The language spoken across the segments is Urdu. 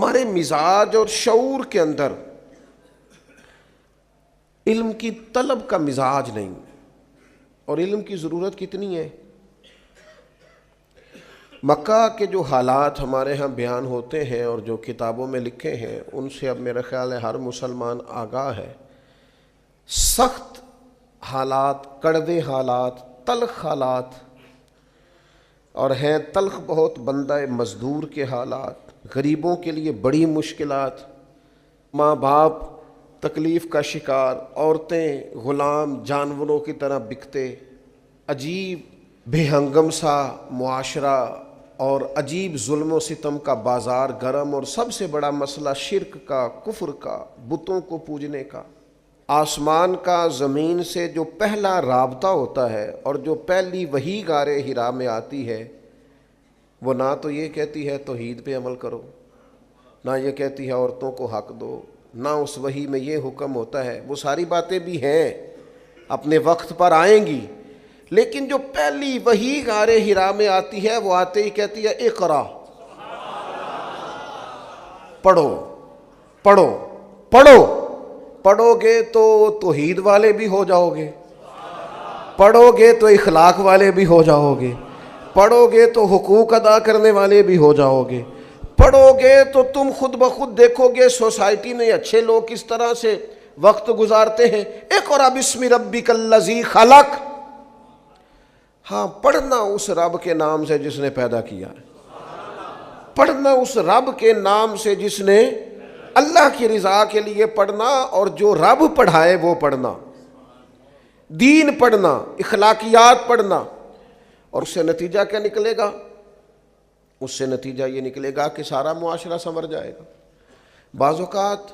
ہمارے مزاج اور شعور کے اندر علم کی طلب کا مزاج نہیں. اور علم کی ضرورت کتنی ہے. مکہ کے جو حالات ہمارے ہاں بیان ہوتے ہیں اور جو کتابوں میں لکھے ہیں ان سے اب میرا خیال ہے ہر مسلمان آگاہ ہے. سخت حالات، کڑوے حالات، تلخ حالات، اور ہیں تلخ بہت بندہ مزدور کے حالات، غریبوں کے لیے بڑی مشکلات، ماں باپ تکلیف کا شکار، عورتیں غلام جانوروں کی طرح بکتے، عجیب بے ہنگم سا معاشرہ اور عجیب ظلم و ستم کا بازار گرم، اور سب سے بڑا مسئلہ شرک کا، کفر کا، بتوں کو پوجنے کا. آسمان کا زمین سے جو پہلا رابطہ ہوتا ہے اور جو پہلی وحی غار حرا میں آتی ہے وہ نہ تو یہ کہتی ہے توحید پہ عمل کرو، نہ یہ کہتی ہے عورتوں کو حق دو، نہ اس وحی میں یہ حکم ہوتا ہے. وہ ساری باتیں بھی ہیں، اپنے وقت پر آئیں گی، لیکن جو پہلی وحی غار حرا میں آتی ہے وہ آتے ہی کہتی ہے اقرا، پڑھو پڑھو پڑھو. پڑھو گے تو توحید والے بھی ہو جاؤ گے، پڑھو گے تو اخلاق والے بھی ہو جاؤ گے، پڑھو گے تو حقوق ادا کرنے والے بھی ہو جاؤ گے، پڑھو گے تو تم خود بخود دیکھو گے سوسائٹی میں اچھے لوگ کس طرح سے وقت گزارتے ہیں. اقرأ بسم ربک الذی خلق. ہاں، پڑھنا اس رب کے نام سے جس نے پیدا کیا ہے، پڑھنا اس رب کے نام سے جس نے اللہ کی رضا کے لیے پڑھنا، اور جو رب پڑھائے وہ پڑھنا، دین پڑھنا، اخلاقیات پڑھنا. اور اس سے نتیجہ کیا نکلے گا؟ اس سے نتیجہ یہ نکلے گا کہ سارا معاشرہ سنور جائے گا. بعض اوقات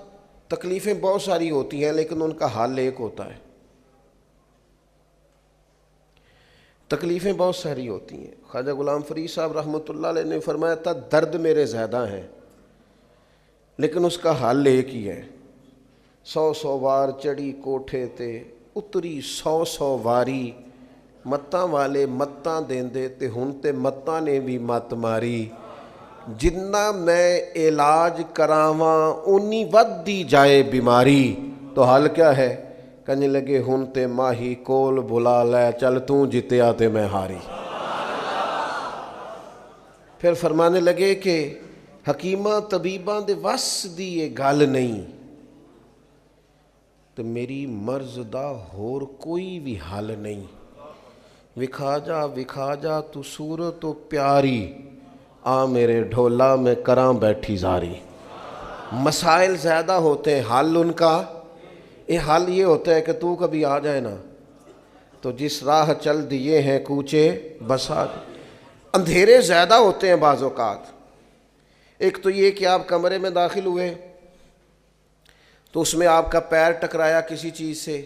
تکلیفیں بہت ساری ہوتی ہیں لیکن ان کا حل ایک ہوتا ہے. تکلیفیں بہت ساری ہوتی ہیں. خواجہ غلام فرید صاحب رحمۃ اللہ علیہ نے فرمایا تھا درد میرے زیادہ ہیں لیکن اس کا حل ایک ہی ہے. 100 وار چڑھی کوٹھے تے اتری 100 واری، متاں والے متاں دیندے تے ہن تے متاں نے بھی مت ماری. جتنا میں علاج کراواں اونی ودی جائے بیماری. تو حل کیا ہے؟ کہنے لگے ہن تے ماہی کول بلا لے، چل تو جتیا تے میں ہاری. پھر فرمانے لگے کہ حکیماں طبیباں دے وس دی یہ گل نہیں، تو میری مرض دا ہور کوئی بھی حل نہیں. وکھا جا تو صورت و پیاری، آ میرے ڈھولا میں کراں بیٹھی زاری. مسائل زیادہ ہوتے ہیں، حل ان کا حل یہ ہوتا ہے کہ تو کبھی آ جائے نا تو جس راہ چل دیے ہیں کوچے بسا. اندھیرے زیادہ ہوتے ہیں بعض اوقات. ایک تو یہ کہ آپ کمرے میں داخل ہوئے تو اس میں آپ کا پیر ٹکرایا کسی چیز سے،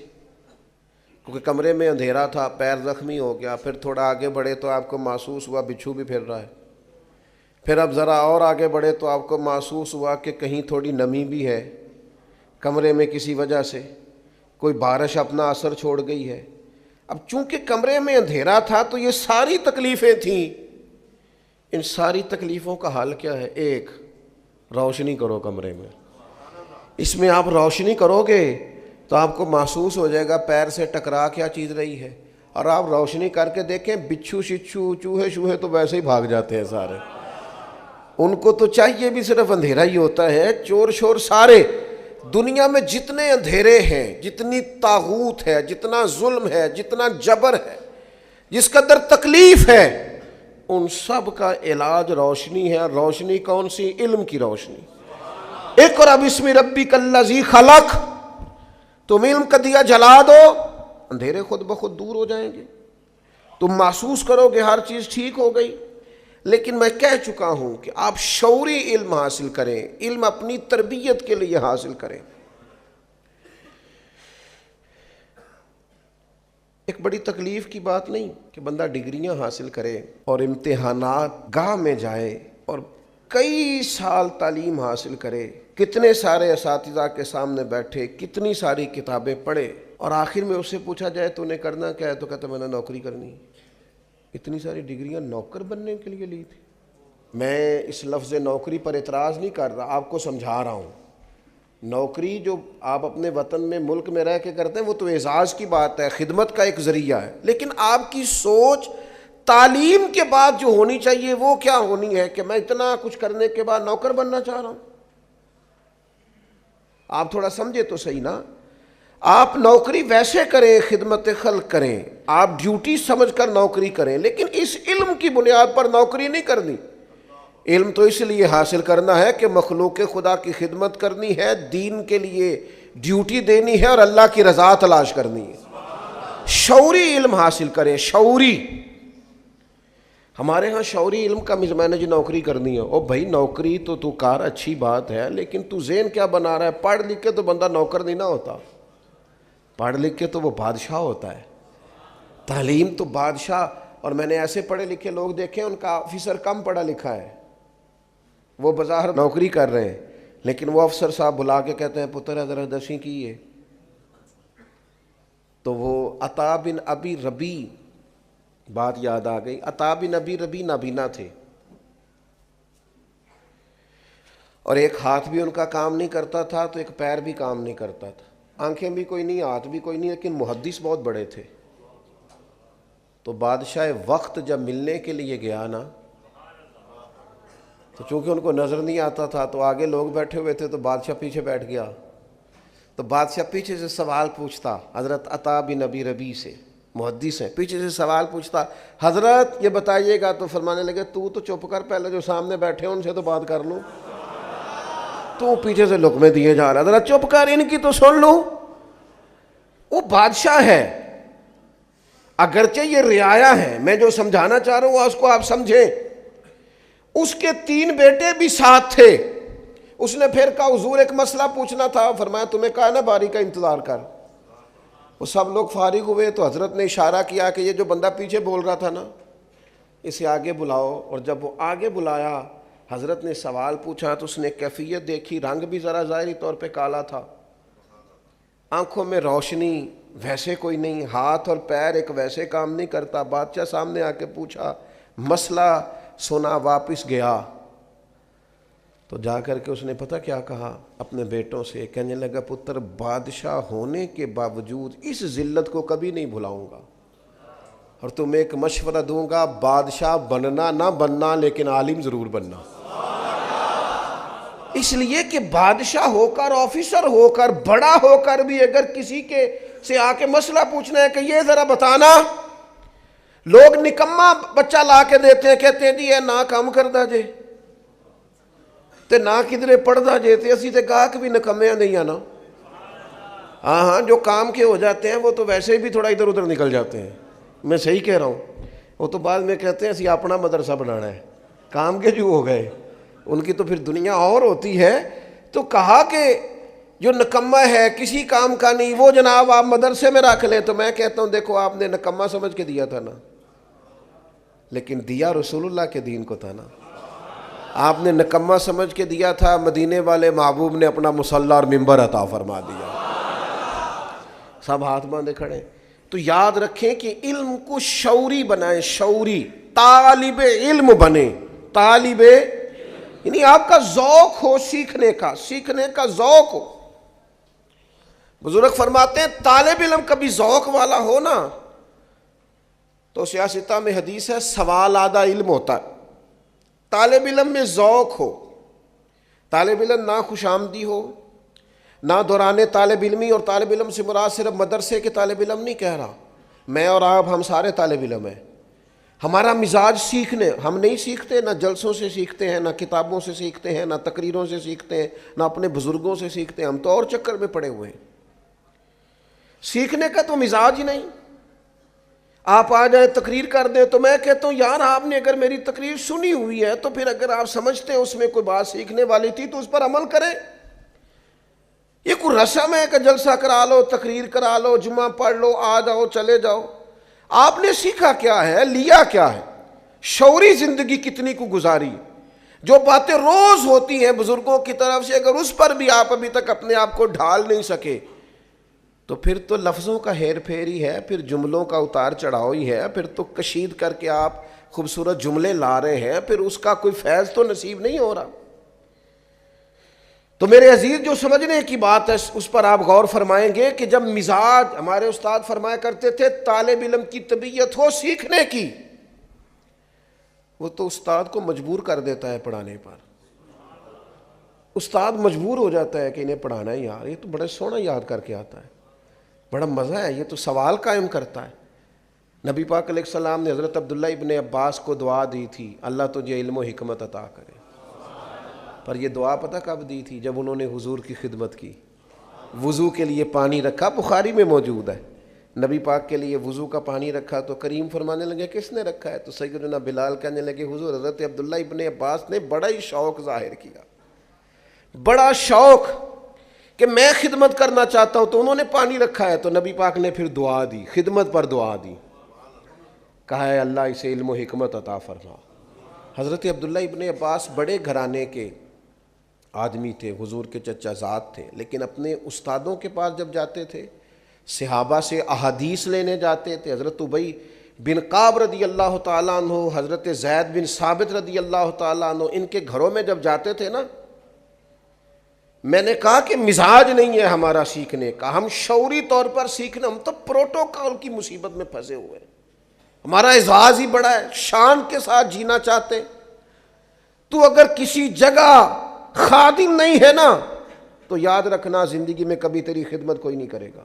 کیونکہ کمرے میں اندھیرا تھا، پیر زخمی ہو گیا. پھر تھوڑا آگے بڑھے تو آپ کو محسوس ہوا بچھو بھی پھر رہا ہے. پھر اب ذرا اور آگے بڑھے تو آپ کو محسوس ہوا کہ کہیں تھوڑی نمی بھی ہے کمرے میں، کسی وجہ سے کوئی بارش اپنا اثر چھوڑ گئی ہے. اب چونکہ کمرے میں اندھیرا تھا تو یہ ساری تکلیفیں تھیں. ان ساری تکلیفوں کا حل کیا ہے؟ ایک، روشنی کرو کمرے میں. اس میں آپ روشنی کرو گے تو آپ کو محسوس ہو جائے گا پیر سے ٹکرا کیا چیز رہی ہے. اور آپ روشنی کر کے دیکھیں بچھو شچھو چوہے شوہے تو ویسے ہی بھاگ جاتے ہیں سارے. ان کو تو چاہیے بھی صرف اندھیرا ہی ہوتا ہے. چور شور سارے دنیا میں جتنے اندھیرے ہیں، جتنی طاغوت ہے، جتنا ظلم ہے، جتنا جبر ہے، جس قدر تکلیف ہے، ان سب کا علاج روشنی ہے. روشنی کون سی؟ علم کی روشنی. اقرأ بسم ربک الذی خلق. تم علم کا دیا جلا دو، اندھیرے خود بخود دور ہو جائیں گے. تم محسوس کرو گے ہر چیز ٹھیک ہو گئی. لیکن میں کہہ چکا ہوں کہ آپ شعوری علم حاصل کریں، علم اپنی تربیت کے لیے حاصل کریں. ایک بڑی تکلیف کی بات نہیں کہ بندہ ڈگریاں حاصل کرے اور امتحانات گاہ میں جائے اور کئی سال تعلیم حاصل کرے، کتنے سارے اساتذہ کے سامنے بیٹھے، کتنی ساری کتابیں پڑھے، اور آخر میں اس سے پوچھا جائے تو نے کرنا کیا ہے تو کہتا میں نے نوکری کرنی. اتنی ساری ڈگریاں نوکر بننے کے لیے لی تھی. میں اس لفظ نوکری پر اعتراض نہیں کر رہا، آپ کو سمجھا رہا ہوں۔ نوکری جو آپ اپنے وطن میں ملک میں رہ کے کرتے ہیں وہ تو اعزاز کی بات ہے، خدمت کا ایک ذریعہ ہے، لیکن آپ کی سوچ تعلیم کے بعد جو ہونی چاہیے وہ کیا ہونی ہے کہ میں اتنا کچھ کرنے کے بعد نوکر بننا چاہ رہا ہوں؟ آپ تھوڑا سمجھے تو صحیح نا۔ آپ نوکری ویسے کریں، خدمت خلق کریں، آپ ڈیوٹی سمجھ کر نوکری کریں، لیکن اس علم کی بنیاد پر نوکری نہیں کرنی۔ علم تو اس لیے حاصل کرنا ہے کہ مخلوق خدا کی خدمت کرنی ہے، دین کے لیے ڈیوٹی دینی ہے اور اللہ کی رضا تلاش کرنی ہے۔ شعوری علم حاصل کریں، شعوری۔ ہمارے ہاں شعوری علم کا میں نے جو نوکری کرنی ہے، او بھائی نوکری تو کار اچھی بات ہے، لیکن تو ذہن کیا بنا رہا ہے؟ پڑھ لکھ کے تو بندہ نوکر نہیں نہ ہوتا، پڑھ لکھ کے تو وہ بادشاہ ہوتا ہے۔ تعلیم تو بادشاہ، اور میں نے ایسے پڑھے لکھے لوگ دیکھے ان کا آفیسر کم پڑھا لکھا ہے، وہ بظاہر نوکری کر رہے ہیں، لیکن وہ افسر صاحب بلا کے کہتے ہیں پتر ذرا دسویں کی ہے، تو وہ عطا بن ابی ربی، بات یاد آ گئی، عطا بن ابی ربی نابینا تھے، اور ایک ہاتھ بھی ان کا کام نہیں کرتا تھا تو ایک پیر بھی کام نہیں کرتا تھا، آنکھیں بھی کوئی نہیں، ہاتھ بھی کوئی نہیں، لیکن محدث بہت بڑے تھے۔ تو بادشاہ وقت جب ملنے کے لیے گیا نا، تو چونکہ ان کو نظر نہیں آتا تھا تو آگے لوگ بیٹھے ہوئے تھے، تو بادشاہ پیچھے بیٹھ گیا، تو بادشاہ پیچھے سے سوال پوچھتا حضرت عطا بن ابی ربی سے، محدث ہیں، پیچھے سے سوال پوچھتا حضرت یہ بتائیے گا، تو فرمانے لگے تو چپ کر، پہلے جو سامنے بیٹھے ہیں ان سے تو بات کر لوں، تو پیچھے سے لقمے دیے جا رہا، ذرا چپ کر ان کی تو سن لوں۔ وہ بادشاہ ہے، اگرچہ یہ رعایا ہے، میں جو سمجھانا چاہ رہا ہوں اس کو آپ سمجھیں۔ اس کے 3 بیٹے بھی ساتھ تھے، اس نے پھر کہا حضور ایک مسئلہ پوچھنا تھا، فرمایا تمہیں کہا نا باری کا انتظار کر۔ وہ سب لوگ فارغ ہوئے تو حضرت نے اشارہ کیا کہ یہ جو بندہ پیچھے بول رہا تھا نا اسے آگے بلاؤ، اور جب وہ آگے بلایا حضرت نے سوال پوچھا تو اس نے کیفیت دیکھی، رنگ بھی ذرا ظاہری طور پہ کالا تھا، آنکھوں میں روشنی ویسے کوئی نہیں، ہاتھ اور پیر ایک ویسے کام نہیں کرتا۔ بادشاہ سامنے آ کے پوچھا، مسئلہ سنا، واپس گیا تو جا کر کے اس نے پتہ کیا کہا اپنے بیٹوں سے، کہنے لگا پتر بادشاہ ہونے کے باوجود اس ذلت کو کبھی نہیں بھلاؤں گا، اور تمہیں ایک مشورہ دوں گا، بادشاہ بننا نہ بننا لیکن عالم ضرور بننا۔ اس لیے کہ بادشاہ ہو کر، آفیسر ہو کر، بڑا ہو کر بھی اگر کسی کے سے آ کے مسئلہ پوچھنا ہے کہ یہ ذرا بتانا، لوگ نکما بچہ لا کے دیتے ہیں، کہتے ہیں جی یہ نہ کام کردا جے تے نہ کدھرے پڑھدا جے، تے اسی تے گاہک بھی نکمے نہیں آنا۔ ہاں جو کام کے ہو جاتے ہیں وہ تو ویسے بھی تھوڑا ادھر ادھر نکل جاتے ہیں، میں صحیح کہہ رہا ہوں، وہ تو بعد میں کہتے ہیں اسی اپنا مدرسہ بنانا ہے، کام کے جو ہو گئے ان کی تو پھر دنیا اور ہوتی ہے۔ تو کہا کہ جو نکمہ ہے کسی کام کا نہیں وہ جناب آپ مدرسے میں رکھ لیں، تو میں کہتا ہوں دیکھو آپ نے نکمہ سمجھ کے دیا تھا نا، لیکن دیا رسول اللہ کے دین کو تھا نا، آپ نے نکمہ سمجھ کے دیا تھا، مدینے والے محبوب نے اپنا مصلی اور منبر عطا فرما دیا۔ سب ہاتھ باندھے کھڑے۔ تو یاد رکھیں کہ علم کو شعوری بنائیں، شعوری، طالب علم بنے، طالب یعنی آپ کا ذوق ہو سیکھنے کا ذوق ہو۔ بزرگ فرماتے ہیں طالب علم کبھی ذوق والا ہو نا تو سیاستہ میں حدیث ہے سوال آدھا علم ہوتا ہے، طالب علم میں ذوق ہو، طالب علم نہ خوش آمدی ہو، نہ دوران طالب علمی، اور طالب علم سے مراد صرف مدرسے کے طالب علم نہیں کہہ رہا، میں اور آپ ہم سارے طالب علم ہیں۔ ہمارا مزاج سیکھنے، ہم نہیں سیکھتے، نہ جلسوں سے سیکھتے ہیں، نہ کتابوں سے سیکھتے ہیں، نہ تقریروں سے سیکھتے ہیں، نہ اپنے بزرگوں سے سیکھتے ہیں، ہم تو اور چکر میں پڑے ہوئے ہیں، سیکھنے کا تو مزاج ہی نہیں۔ آپ آ جائیں تقریر کر دیں تو میں کہتا ہوں یار آپ نے اگر میری تقریر سنی ہوئی ہے تو پھر اگر آپ سمجھتے ہیں اس میں کوئی بات سیکھنے والی تھی تو اس پر عمل کریں۔ یہ کوئی رسم ہے کہ جلسہ کرا لو، تقریر کرا لو، جمعہ پڑھ لو، آ جاؤ چلے جاؤ؟ آپ نے سیکھا کیا ہے، لیا کیا ہے، شعوری زندگی کتنی کو گزاری؟ جو باتیں روز ہوتی ہیں بزرگوں کی طرف سے اگر اس پر بھی آپ ابھی تک اپنے آپ کو ڈھال نہیں سکے تو پھر تو لفظوں کا ہیر پھیر ہی ہے، پھر جملوں کا اتار چڑھاؤ ہی ہے، پھر تو کشید کر کے آپ خوبصورت جملے لا رہے ہیں، پھر اس کا کوئی فیض تو نصیب نہیں ہو رہا۔ تو میرے عزیز، جو سمجھنے کی بات ہے اس پر آپ غور فرمائیں گے کہ جب مزاج، ہمارے استاد فرمایا کرتے تھے طالب علم کی طبیعت ہو سیکھنے کی، وہ تو استاد کو مجبور کر دیتا ہے پڑھانے پر۔ استاد مجبور ہو جاتا ہے کہ انہیں پڑھانا ہے، یار یہ تو بڑا سونا یاد کر کے آتا ہے، بڑا مزہ ہے، یہ تو سوال قائم کرتا ہے۔ نبی پاک علیہ السلام نے حضرت عبداللہ ابن عباس کو دعا دی تھی، اللہ تجھے علم و حکمت عطا کرے، پر یہ دعا پتہ کب دی تھی؟ جب انہوں نے حضور کی خدمت کی، وضو کے لیے پانی رکھا، بخاری میں موجود ہے، نبی پاک کے لیے وضو کا پانی رکھا تو کریم فرمانے لگے کس نے رکھا ہے؟ تو سیدنا بلال کہنے لگے حضور حضرت عبداللہ ابن عباس نے بڑا ہی شوق ظاہر کیا، بڑا شوق کہ میں خدمت کرنا چاہتا ہوں، تو انہوں نے پانی رکھا ہے، تو نبی پاک نے پھر دعا دی، خدمت پر دعا دی، کہا ہے اللہ اسے علم و حکمت عطا فرما۔ حضرت عبداللہ ابن عباس بڑے گھرانے کے آدمی تھے، حضور کے چچا زاد تھے، لیکن اپنے استادوں کے پاس جب جاتے تھے، صحابہ سے احادیث لینے جاتے تھے، حضرت ابی بن کعب رضی اللہ تعالیٰ عنہ، حضرت زید بن ثابت رضی اللہ تعالیٰ عنہ، ان کے گھروں میں جب جاتے تھے نا، میں نے کہا کہ مزاج نہیں ہے ہمارا سیکھنے کا، ہم شعوری طور پر سیکھنا، ہم تو پروٹوکول کی مصیبت میں پھنسے ہوئے ہیں، ہمارا اعزاز ہی بڑا ہے، شان کے ساتھ جینا چاہتے۔ تو اگر کسی جگہ خادم نہیں ہے نا تو یاد رکھنا زندگی میں کبھی تیری خدمت کوئی نہیں کرے گا۔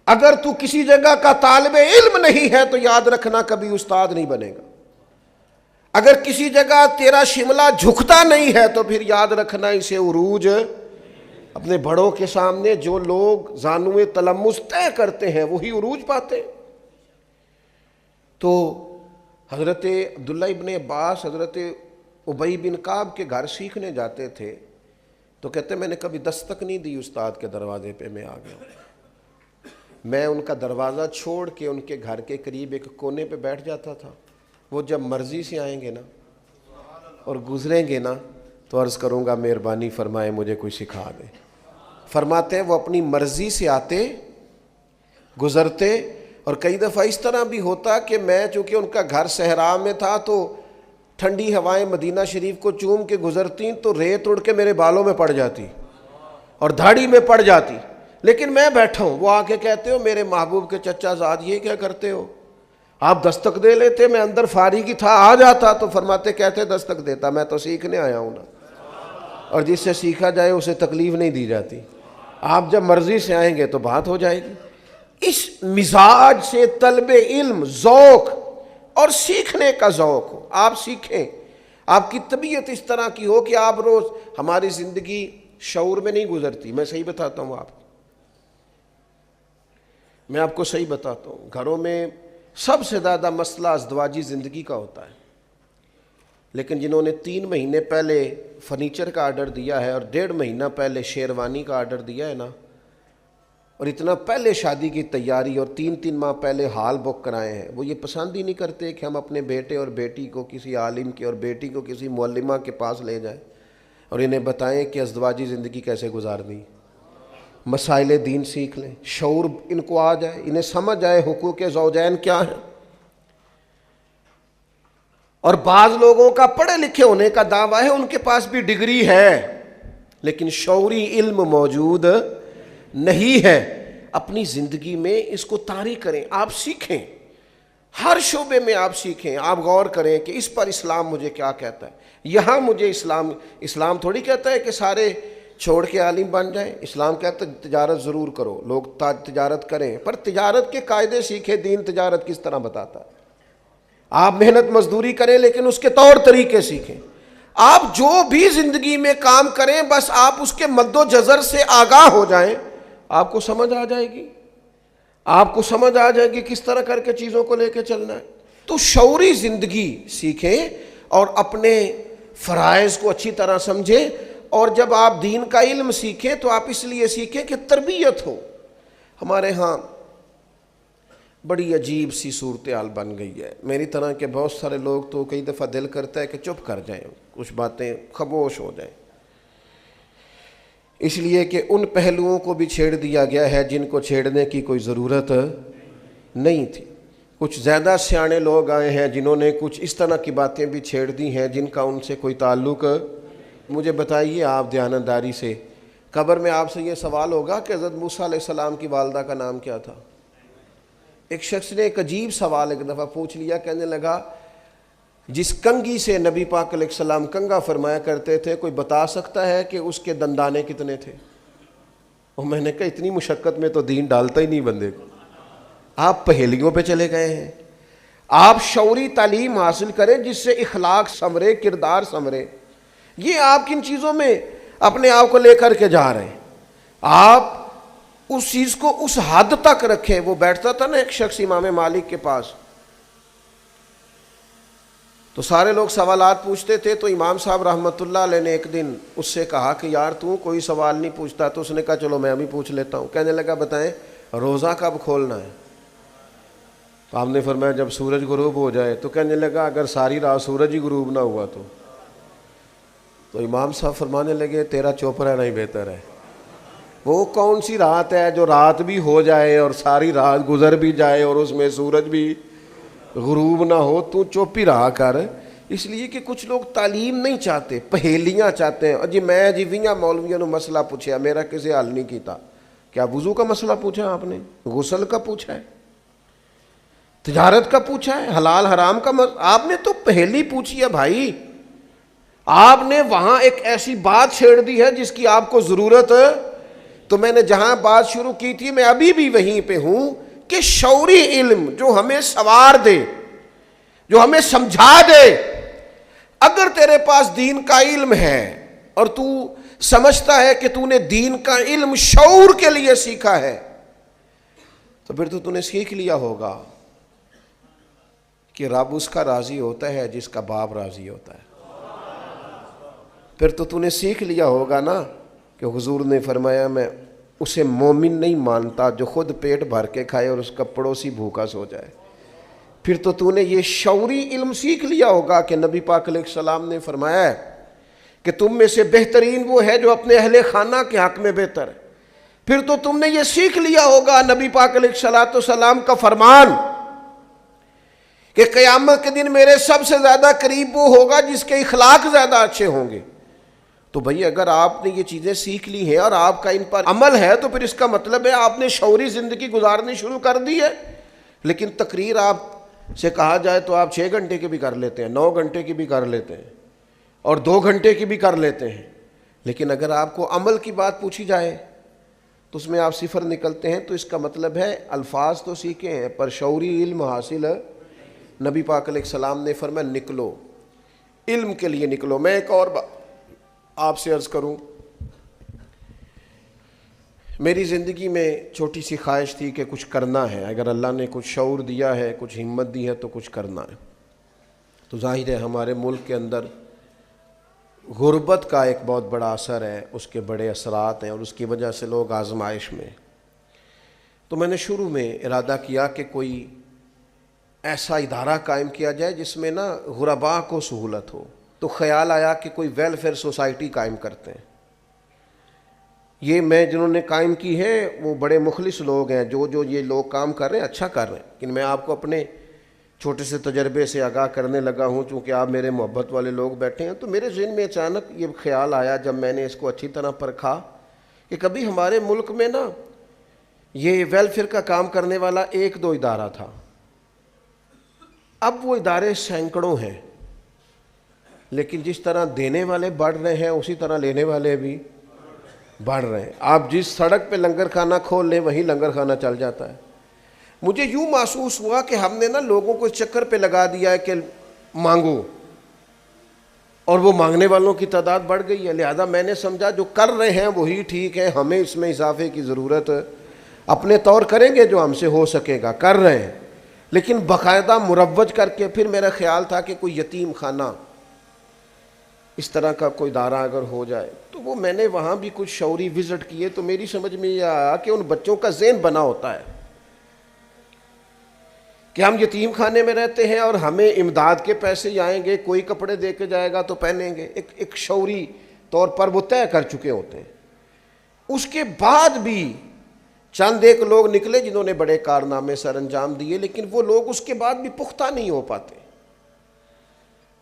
اگر تو کسی جگہ کا طالب علم نہیں ہے تو یاد رکھنا کبھی استاد نہیں بنے گا۔ اگر کسی جگہ تیرا شملہ جھکتا نہیں ہے تو پھر یاد رکھنا اسے عروج، اپنے بڑوں کے سامنے جو لوگ زانوے تلمس طے کرتے ہیں وہی عروج پاتے ہیں۔ تو حضرت عبداللہ ابن عباس حضرت ابی بن کعب کے گھر سیکھنے جاتے تھے، تو کہتے میں نے کبھی دستک نہیں دی استاد کے دروازے پہ، میں آ گیا، میں ان کا دروازہ چھوڑ کے ان کے گھر کے قریب ایک کونے پہ بیٹھ جاتا تھا، وہ جب مرضی سے آئیں گے نا اور گزریں گے نا تو عرض کروں گا مہربانی فرمائے مجھے کوئی سکھا دے۔ فرماتے ہیں وہ اپنی مرضی سے آتے، گزرتے، اور کئی دفعہ اس طرح بھی ہوتا کہ میں چونکہ ان کا گھر صحرا میں تھا تو ٹھنڈی ہوائیں مدینہ شریف کو چوم کے گزرتی تو ریت اڑ کے میرے بالوں میں پڑ جاتی اور دھاڑی میں پڑ جاتی، لیکن میں بیٹھا ہوں، وہ آ کے کہتے ہو میرے محبوب کے چچا زاد یہ کیا کرتے ہو؟ آپ دستک دے لیتے، میں اندر فارغ ہی تھا، آ جاتا تو فرماتے کہتے دستک دیتا، میں تو سیکھنے آیا ہوں نا، اور جس سے سیکھا جائے اسے تکلیف نہیں دی جاتی، آپ جب مرضی سے آئیں گے تو بات ہو جائے گی۔ اس مزاج سے طلب علم، ذوق اور سیکھنے کا ذوق ہو، آپ سیکھیں، آپ کی طبیعت اس طرح کی ہو کہ آپ روز، ہماری زندگی شعور میں نہیں گزرتی، میں صحیح بتاتا ہوں آپ کو، میں آپ کو صحیح بتاتا ہوں، گھروں میں سب سے زیادہ مسئلہ ازدواجی زندگی کا ہوتا ہے، لیکن جنہوں نے 3 مہینے پہلے فرنیچر کا آرڈر دیا ہے اور 1.5 مہینہ پہلے شیروانی کا آرڈر دیا ہے نا، اور اتنا پہلے شادی کی تیاری اور 3 ماہ پہلے ہال بک کرائے ہیں، وہ یہ پسند ہی نہیں کرتے کہ ہم اپنے بیٹے اور بیٹی کو کسی عالم کے اور بیٹی کو کسی معلمہ کے پاس لے جائیں اور انہیں بتائیں کہ ازدواجی زندگی کیسے گزارنی، مسائل دین سیکھ لیں، شعور ان کو آ جائے، انہیں سمجھ آئے حقوق زوجین کیا ہیں۔ اور بعض لوگوں کا پڑھے لکھے ہونے کا دعویٰ ہے، ان کے پاس بھی ڈگری ہے لیکن شعوری علم موجود نہیں ہے۔ اپنی زندگی میں اس کو طاری کریں، آپ سیکھیں، ہر شعبے میں آپ سیکھیں، آپ غور کریں کہ اس پر اسلام مجھے کیا کہتا ہے، یہاں مجھے اسلام تھوڑی کہتا ہے کہ سارے چھوڑ کے عالم بن جائیں، اسلام کہتا ہے تجارت ضرور کرو، لوگ تجارت کریں، پر تجارت کے قاعدے سیکھیں، دین تجارت کس طرح بتاتا ہے۔ آپ محنت مزدوری کریں لیکن اس کے طور طریقے سیکھیں۔ آپ جو بھی زندگی میں کام کریں بس آپ اس کے مد و جزر سے آگاہ ہو جائیں، آپ کو سمجھ آ جائے گی، آپ کو سمجھ آ جائے گی کس طرح کر کے چیزوں کو لے کے چلنا ہے۔ تو شعوری زندگی سیکھیں اور اپنے فرائض کو اچھی طرح سمجھیں، اور جب آپ دین کا علم سیکھیں تو آپ اس لیے سیکھیں کہ تربیت ہو۔ ہمارے ہاں بڑی عجیب سی صورتحال بن گئی ہے، میری طرح کے بہت سارے لوگ تو کئی دفعہ دل کرتا ہے کہ چپ کر جائیں، کچھ باتیں خاموش ہو جائیں، اس لیے کہ ان پہلوؤں کو بھی چھیڑ دیا گیا ہے جن کو چھیڑنے کی کوئی ضرورت نہیں تھی۔ کچھ زیادہ سیانے لوگ آئے ہیں جنہوں نے کچھ اس طرح کی باتیں بھی چھیڑ دی ہیں جن کا ان سے کوئی تعلق. مجھے بتائیے آپ دیانتداری سے، قبر میں آپ سے یہ سوال ہوگا کہ حضرت موسیٰ علیہ السلام کی والدہ کا نام کیا تھا؟ ایک شخص نے ایک عجیب سوال ایک دفعہ پوچھ لیا، کہنے لگا جس کنگھی سے نبی پاک علیہ السلام کنگھا فرمایا کرتے تھے، کوئی بتا سکتا ہے کہ اس کے دندانے کتنے تھے؟ اور میں نے کہا اتنی مشقت میں تو دین ڈالتا ہی نہیں بندے کو، آپ پہیلیوں پہ چلے گئے ہیں. آپ شعوری تعلیم حاصل کریں جس سے اخلاق سنورے، کردار سنورے. یہ آپ کن چیزوں میں اپنے آپ کو لے کر کے جا رہے ہیں؟ آپ اس چیز کو اس حد تک رکھیں. وہ بیٹھتا تھا نا ایک شخص امام مالک کے پاس، تو سارے لوگ سوالات پوچھتے تھے، تو امام صاحب رحمۃ اللہ علیہ نے ایک دن اس سے کہا کہ یار تو کوئی سوال نہیں پوچھتا. تو اس نے کہا چلو میں ابھی پوچھ لیتا ہوں. کہنے لگا بتائیں روزہ کب کھولنا ہے؟ تو آپ نے فرمایا جب سورج غروب ہو جائے. تو کہنے لگا اگر ساری رات سورج ہی غروب نہ ہوا تو امام صاحب فرمانے لگے تیرا چپ رہنا ہی بہتر ہے. وہ کون سی رات ہے جو رات بھی ہو جائے اور ساری رات گزر بھی جائے اور اس میں سورج بھی غروب نہ ہو؟ تو چپ ہی رہا کر. اس لیے کہ کچھ لوگ تعلیم نہیں چاہتے، پہیلیاں چاہتے ہیں. جی میں جی 20 مولویوں نے مسئلہ پوچھا، میرا کسی حل نہیں کیتا. کیا وضو کا مسئلہ پوچھا آپ نے؟ غسل کا پوچھا ہے؟ تجارت کا پوچھا ہے؟ حلال حرام کا آپ نے تو پہلی پوچھی ہے بھائی. آپ نے وہاں ایک ایسی بات چھیڑ دی ہے جس کی آپ کو ضرورت ہے. تو میں نے جہاں بات شروع کی تھی میں ابھی بھی وہیں پہ ہوں کہ شعوری علم جو ہمیں سوار دے، جو ہمیں سمجھا دے. اگر تیرے پاس دین کا علم ہے اور تو سمجھتا ہے کہ تو نے دین کا علم شعور کے لیے سیکھا ہے، تو پھر تو نے سیکھ لیا ہوگا کہ رب اس کا راضی ہوتا ہے جس کا باپ راضی ہوتا ہے. پھر تو نے سیکھ لیا ہوگا نا کہ حضور نے فرمایا میں اسے مومن نہیں مانتا جو خود پیٹ بھر کے کھائے اور اس کا پڑوسی بھوکا سو جائے. پھر تو نے یہ شعوری علم سیکھ لیا ہوگا کہ نبی پاک علیہ السلام نے فرمایا ہے کہ تم میں سے بہترین وہ ہے جو اپنے اہل خانہ کے حق میں بہتر ہے. پھر تو تم نے یہ سیکھ لیا ہوگا نبی پاک علیہ السلام کا فرمان کہ قیامت کے دن میرے سب سے زیادہ قریب وہ ہوگا جس کے اخلاق زیادہ اچھے ہوں گے. تو بھئی اگر آپ نے یہ چیزیں سیکھ لی ہیں اور آپ کا ان پر عمل ہے تو پھر اس کا مطلب ہے آپ نے شعوری زندگی گزارنی شروع کر دی ہے. لیکن تقریر آپ سے کہا جائے تو آپ 6 گھنٹے کی بھی کر لیتے ہیں، 9 گھنٹے کی بھی کر لیتے ہیں اور 2 گھنٹے کی بھی کر لیتے ہیں. لیکن اگر آپ کو عمل کی بات پوچھی جائے تو اس میں آپ صفر نکلتے ہیں. تو اس کا مطلب ہے الفاظ تو سیکھے ہیں پر شعوری علم حاصل ہے. نبی پاک علیہ السلام نے فرمایا نکلو، علم کے لیے نکلو. میں ایک اور بات آپ سے عرض کروں، میری زندگی میں چھوٹی سی خواہش تھی کہ کچھ کرنا ہے. اگر اللہ نے کچھ شعور دیا ہے، کچھ ہمت دی ہے تو کچھ کرنا ہے. تو ظاہر ہے ہمارے ملک کے اندر غربت کا ایک بہت بڑا اثر ہے، اس کے بڑے اثرات ہیں اور اس کی وجہ سے لوگ آزمائش میں. تو میں نے شروع میں ارادہ کیا کہ کوئی ایسا ادارہ قائم کیا جائے جس میں نا غرباء کو سہولت ہو. تو خیال آیا کہ کوئی ویلفیئر سوسائٹی قائم کرتے ہیں. یہ میں جنہوں نے قائم کی ہے وہ بڑے مخلص لوگ ہیں، جو یہ لوگ کام کر رہے ہیں اچھا کر رہے ہیں. لیکن میں آپ کو اپنے چھوٹے سے تجربے سے آگاہ کرنے لگا ہوں، چونکہ آپ میرے محبت والے لوگ بیٹھے ہیں. تو میرے ذہن میں اچانک یہ خیال آیا جب میں نے اس کو اچھی طرح پرکھا کہ کبھی ہمارے ملک میں نا یہ ویلفیئر کا کام کرنے والا 1-2 ادارہ تھا. اب وہ ادارے سینکڑوں ہیں، لیکن جس طرح دینے والے بڑھ رہے ہیں اسی طرح لینے والے بھی بڑھ رہے ہیں. آپ جس سڑک پہ لنگر خانہ کھول لیں وہیں لنگر خانہ چل جاتا ہے. مجھے یوں محسوس ہوا کہ ہم نے نا لوگوں کو اس چکر پہ لگا دیا ہے کہ مانگو، اور وہ مانگنے والوں کی تعداد بڑھ گئی ہے. لہذا میں نے سمجھا جو کر رہے ہیں وہی ٹھیک ہے، ہمیں اس میں اضافے کی ضرورت اپنے طور کریں گے جو ہم سے ہو سکے گا، کر رہے ہیں. لیکن باقاعدہ مروج کر کے پھر میرا خیال تھا کہ کوئی یتیم خانہ اس طرح کا کوئی ادارہ اگر ہو جائے. تو وہ میں نے وہاں بھی کچھ شعوری وزٹ کیے تو میری سمجھ میں یہ آیا کہ ان بچوں کا ذہن بنا ہوتا ہے کہ ہم یتیم خانے میں رہتے ہیں اور ہمیں امداد کے پیسے ہی آئیں گے، کوئی کپڑے دے کے جائے گا تو پہنیں گے. ایک شعوری طور پر وہ طے کر چکے ہوتے ہیں. اس کے بعد بھی چند ایک لوگ نکلے جنہوں نے بڑے کارنامے سر انجام دیے، لیکن وہ لوگ اس کے بعد بھی پختہ نہیں ہو پاتے،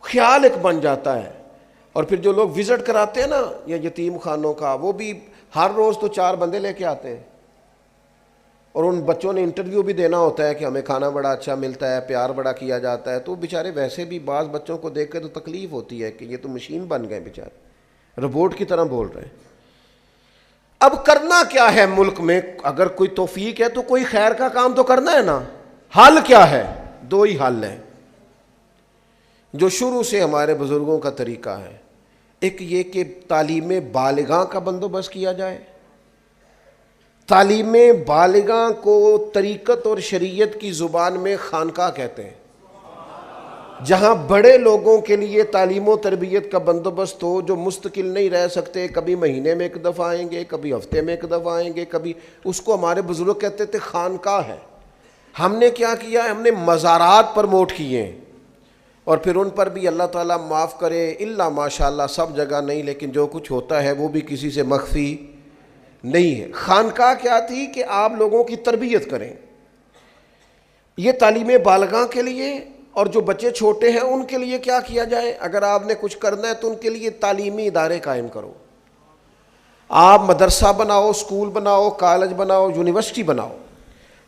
خیال ایک بن جاتا ہے۔ اور پھر جو لوگ وزٹ کراتے ہیں نا یا یتیم خانوں کا، وہ بھی ہر روز تو 4 بندے لے کے آتے ہیں، اور ان بچوں نے انٹرویو بھی دینا ہوتا ہے کہ ہمیں کھانا بڑا اچھا ملتا ہے، پیار بڑا کیا جاتا ہے، تو بیچارے ویسے بھی بعض بچوں کو دیکھ کے تو تکلیف ہوتی ہے کہ یہ تو مشین بن گئے بیچارے، روبوٹ کی طرح بول رہے ہیں۔ اب کرنا کیا ہے ملک میں؟ اگر کوئی توفیق ہے تو کوئی خیر کا کام تو کرنا ہے نا۔ حل کیا ہے؟ 2 ہی حل ہیں جو شروع سے ہمارے بزرگوں کا طریقہ ہے۔ ایک یہ کہ تعلیم بالغاں کا بندوبست کیا جائے۔ تعلیم بالغاں کو طریقت اور شریعت کی زبان میں خانقاہ کہتے ہیں، جہاں بڑے لوگوں کے لیے تعلیم و تربیت کا بندوبست ہو، جو مستقل نہیں رہ سکتے، کبھی مہینے میں 1 دفعہ آئیں گے، کبھی ہفتے میں 1 دفعہ آئیں گے، کبھی، اس کو ہمارے بزرگ کہتے تھے خانقاہ ہے۔ ہم نے کیا کیا ہے؟ ہم نے مزارات پروموٹ کیے ہیں، اور پھر ان پر بھی اللہ تعالیٰ معاف کرے، الا ماشاءاللہ سب جگہ نہیں، لیکن جو کچھ ہوتا ہے وہ بھی کسی سے مخفی نہیں ہے۔ خانقاہ کیا تھی؟ کہ آپ لوگوں کی تربیت کریں۔ یہ تعلیم بالغاں کے لیے، اور جو بچے چھوٹے ہیں ان کے لیے کیا کیا جائے؟ اگر آپ نے کچھ کرنا ہے تو ان کے لیے تعلیمی ادارے قائم کرو۔ آپ مدرسہ بناؤ، اسکول بناؤ، کالج بناؤ، یونیورسٹی بناؤ۔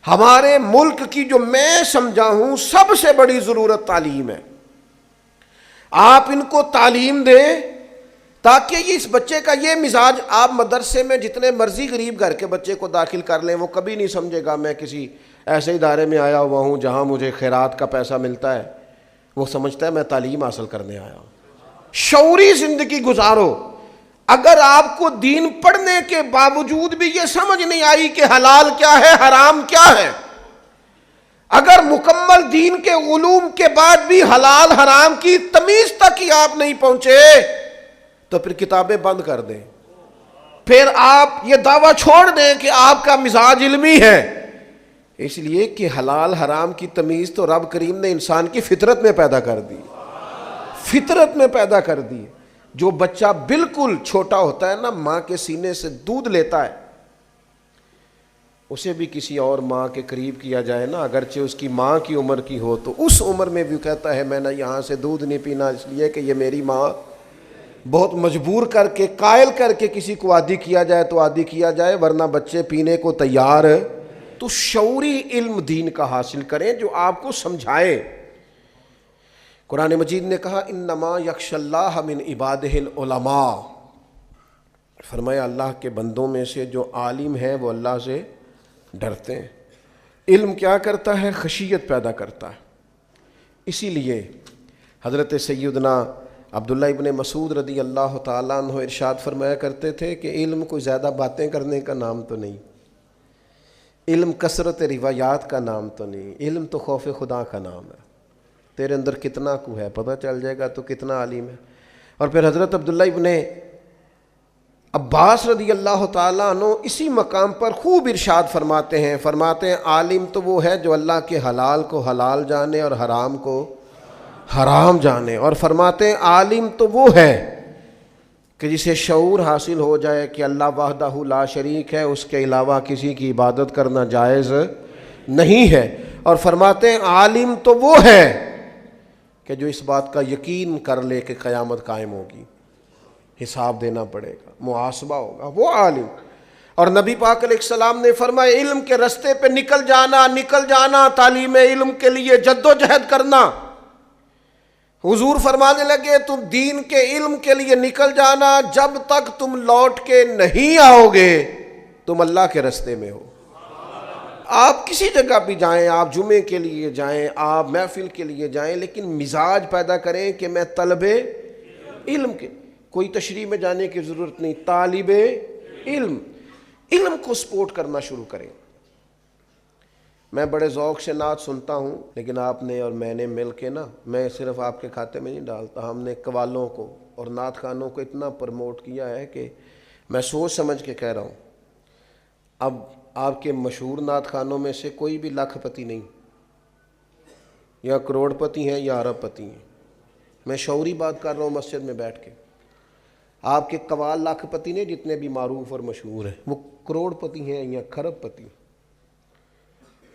ہمارے ملک کی جو میں سمجھا ہوں سب سے بڑی ضرورت تعلیم ہے۔ آپ ان کو تعلیم دیں تاکہ اس بچے کا یہ مزاج، آپ مدرسے میں جتنے مرضی غریب گھر کے بچے کو داخل کر لیں، وہ کبھی نہیں سمجھے گا میں کسی ایسے ادارے میں آیا ہوا ہوں جہاں مجھے خیرات کا پیسہ ملتا ہے۔ وہ سمجھتا ہے میں تعلیم حاصل کرنے آیا ہوں۔ شعوری زندگی گزارو۔ اگر آپ کو دین پڑھنے کے باوجود بھی یہ سمجھ نہیں آئی کہ حلال کیا ہے، حرام کیا ہے، اگر مکمل دین کے علوم کے بعد بھی حلال حرام کی تمیز تک ہی آپ نہیں پہنچے، تو پھر کتابیں بند کر دیں، پھر آپ یہ دعویٰ چھوڑ دیں کہ آپ کا مزاج علمی ہے۔ اس لیے کہ حلال حرام کی تمیز تو رب کریم نے انسان کی فطرت میں پیدا کر دی، فطرت میں پیدا کر دی۔ جو بچہ بالکل چھوٹا ہوتا ہے نا، ماں کے سینے سے دودھ لیتا ہے، اسے بھی کسی اور ماں کے قریب کیا جائے نا، اگرچہ اس کی ماں کی عمر کی ہو، تو اس عمر میں بھی کہتا ہے میں نے یہاں سے دودھ نہیں پینا، اس لیے کہ یہ میری ماں، بہت مجبور کر کے، قائل کر کے کسی کو عادی کیا جائے تو عادی کیا جائے، ورنہ بچے پینے کو تیار۔ تو شعوری علم دین کا حاصل کریں جو آپ کو سمجھائے۔ قرآن مجید نے کہا انما یخشی اللہ من عبادہ العلماء، فرمایا اللہ کے بندوں میں سے جو عالم ہیں وہ اللہ سے ڈرتے ہیں۔ علم کیا کرتا ہے؟ خشیت پیدا کرتا ہے۔ اسی لیے حضرت سیدنا عبداللہ ابن مسعود رضی اللہ تعالیٰ عنہ ارشاد فرمایا کرتے تھے کہ علم کوئی زیادہ باتیں کرنے کا نام تو نہیں، علم کثرت روایات کا نام تو نہیں، علم تو خوف خدا کا نام ہے۔ تیرے اندر کتنا کو ہے پتہ چل جائے گا تو کتنا عالم ہے۔ اور پھر حضرت عبداللہ ابن عباس رضی اللہ تعالیٰ عنہ اسی مقام پر خوب ارشاد فرماتے ہیں عالم تو وہ ہے جو اللہ کے حلال کو حلال جانے اور حرام کو حرام جانے، اور فرماتے ہیں عالم تو وہ ہے کہ جسے شعور حاصل ہو جائے کہ اللہ وحدہ لا شریک ہے، اس کے علاوہ کسی کی عبادت کرنا جائز نہیں ہے، اور فرماتے ہیں عالم تو وہ ہے کہ جو اس بات کا یقین کر لے کہ قیامت قائم ہوگی، حساب دینا پڑے گا، محاسبہ ہوگا، وہ عالم۔ اور نبی پاک علیہ السلام نے فرمایا علم کے رستے پہ نکل جانا، تعلیم علم کے لیے جد و جہد کرنا۔ حضور فرمانے لگے تم دین کے علم کے لیے نکل جانا، جب تک تم لوٹ کے نہیں آؤ گے تم اللہ کے رستے میں ہو۔ آپ کسی جگہ بھی جائیں، آپ جمعے کے لیے جائیں، آپ محفل کے لیے جائیں، لیکن مزاج پیدا کریں کہ میں طلب علم کے، کوئی تشریح میں جانے کی ضرورت نہیں، طالب علم کو سپورٹ کرنا شروع کریں۔ میں بڑے ذوق سے نعت سنتا ہوں، لیکن آپ نے اور میں نے مل کے نا، میں صرف آپ کے کھاتے میں نہیں ڈالتا، ہم نے قوالوں کو اور نعت خانوں کو اتنا پروموٹ کیا ہے کہ میں سوچ سمجھ کے کہہ رہا ہوں۔ اب آپ کے مشہور نعت خانوں میں سے کوئی بھی لاکھ پتی نہیں، یا کروڑ پتی ہیں یا ارب پتی ہیں، میں شعوری بات کر رہا ہوں مسجد میں بیٹھ کے۔ آپ کے قوال لاکھ پتی نے جتنے بھی معروف اور مشہور ہیں وہ کروڑ پتی ہیں یا کھرب پتی.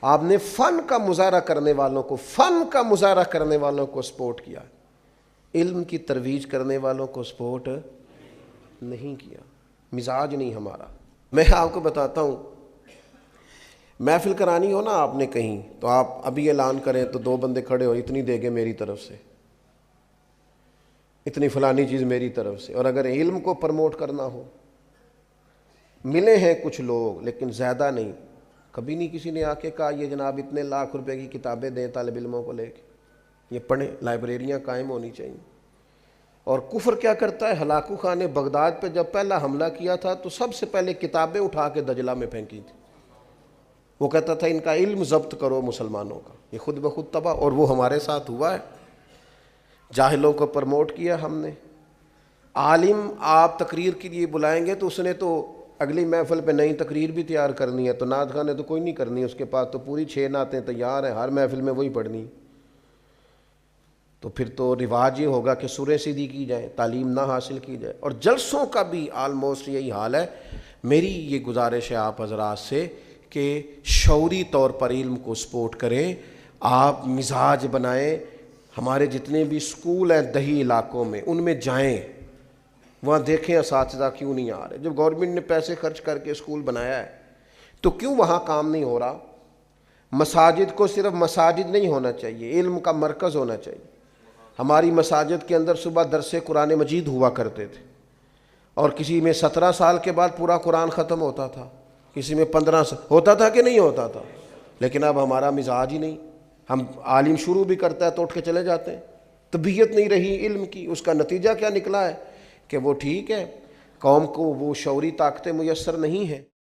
آپ نے فن کا مظاہرہ کرنے والوں کو سپورٹ کیا, علم کی ترویج کرنے والوں کو سپورٹ نہیں کیا. مزاج نہیں ہمارا. میں آپ کو بتاتا ہوں, محفل کرانی ہو نا آپ نے کہیں, تو آپ ابھی اعلان کریں تو 2 بندے کھڑے ہو, اتنی دے گے میری طرف سے, اتنی فلانی چیز میری طرف سے. اور اگر علم کو پروموٹ کرنا ہو, ملے ہیں کچھ لوگ لیکن زیادہ نہیں. کبھی نہیں کسی نے آ کے کہا یہ جناب اتنے لاکھ روپے کی کتابیں دیں طالب علموں کو لے کے, یہ پڑھیں. لائبریریاں قائم ہونی چاہیے. اور کفر کیا کرتا ہے, ہلاکو خان نے بغداد پہ جب پہلا حملہ کیا تھا تو سب سے پہلے کتابیں اٹھا کے دجلہ میں پھینکی تھی. وہ کہتا تھا ان کا علم ضبط کرو مسلمانوں کا, یہ خود بخود تباہ. اور وہ ہمارے ساتھ ہوا ہے. جاہلوں کو پروموٹ کیا ہم نے. عالم آپ تقریر کے لیے بلائیں گے تو اس نے تو اگلی محفل پہ نئی تقریر بھی تیار کرنی ہے, تو نعت خان نے تو کوئی نہیں کرنی, اس کے پاس تو پوری 6 نعتیں تیار ہیں, ہر محفل میں وہی پڑھنی. تو پھر تو رواج یہ ہوگا کہ سوریں سیدھی کی جائیں, تعلیم نہ حاصل کی جائے. اور جلسوں کا بھی آلموسٹ یہی حال ہے. میری یہ گزارش ہے آپ حضرات سے کہ شعوری طور پر علم کو سپورٹ کریں, آپ مزاج بنائیں. ہمارے جتنے بھی سکول ہیں دیہی علاقوں میں ان میں جائیں, وہاں دیکھیں اساتذہ کیوں نہیں آ رہے. جب گورنمنٹ نے پیسے خرچ کر کے اسکول بنایا ہے تو کیوں وہاں کام نہیں ہو رہا. مساجد کو صرف مساجد نہیں ہونا چاہیے, علم کا مرکز ہونا چاہیے. ہماری مساجد کے اندر صبح درس قرآن مجید ہوا کرتے تھے, اور کسی میں 17 سال کے بعد پورا قرآن ختم ہوتا تھا, کسی میں 15 سال ہوتا تھا کہ نہیں ہوتا تھا. لیکن اب ہمارا مزاج ہی نہیں. ہم عالم شروع بھی کرتا ہے تو اٹھ کے چلے جاتے ہیں. طبیعت نہیں رہی علم کی. اس کا نتیجہ کیا نکلا ہے کہ وہ ٹھیک ہے, قوم کو وہ شعوری طاقتیں میسر نہیں ہیں.